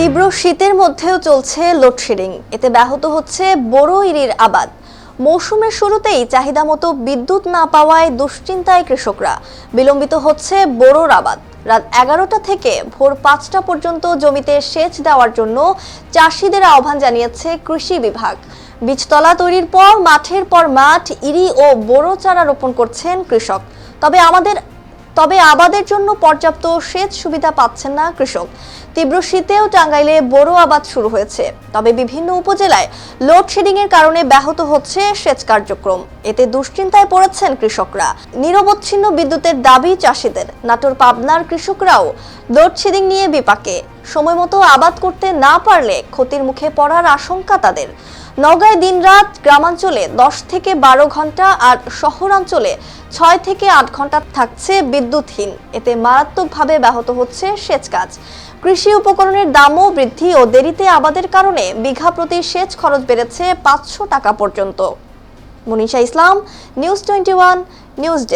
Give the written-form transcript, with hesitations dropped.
তীব্র শীতের মধ্যেও চলছে লোডশেডিং, এতে ব্যাহত হচ্ছে বোরো ইরির আবাদ। মৌসুমের শুরুতেই চাহিদা মতো বিদ্যুৎ না পাওয়ায় দুশ্চিন্তায় কৃষকরা। বিলম্বিত হচ্ছে বোরোর আবাদ। রাত 11টা থেকে ভোর 5টা পর্যন্ত জমিতে সেচ দেওয়ার জন্য চাষিদের আহ্বান জানিয়েছে কৃষি বিভাগ। বীজতলা তৈরির পর মাঠের পর মাঠ ইরি ও বোরো চারা রোপণ করছেন কৃষক। তবে আবাদের জন্য পর্যাপ্ত সেচ সুবিধা পাচ্ছেন না কৃষক। তীব্র শীতেও টাঙ্গাইলে বোরো আবাদ শুরু হয়েছে, তবে বিভিন্ন উপজেলায় লোডশেডিং এর কারণে ব্যাহত হচ্ছে সেচ কার্যক্রম। এতে দুশ্চিন্তায় পড়েছেন কৃষকরা। নিরবচ্ছিন্ন বিদ্যুতের দাবি চাষিদের। নাটোর পাবনার কৃষকরাও লোডশেডিং নিয়ে বিপাকে। সময়মতো আবাদ করতে না পারলে ক্ষতির মুখে পড়ার আশঙ্কা তাদের। নওগাঁয় দিনরাত, গ্রামাঞ্চলে 10 থেকে 12 ঘন্টা আর শহরাঞ্চলে 6 থেকে 8 ঘন্টা থাকছে বিদ্যুৎহীন। এতে মারাত্মকভাবে ব্যাহত হচ্ছে সেচ কাজ। কৃষি উপকরণের দামও বৃদ্ধি ও দেরিতে আবাদের কারণে বিঘা প্রতি সেচ খরচ বেড়েছে 500 টাকা পর্যন্ত। মনীষা ইসলাম, নিউজ 21 নিউজ ডেস্ক।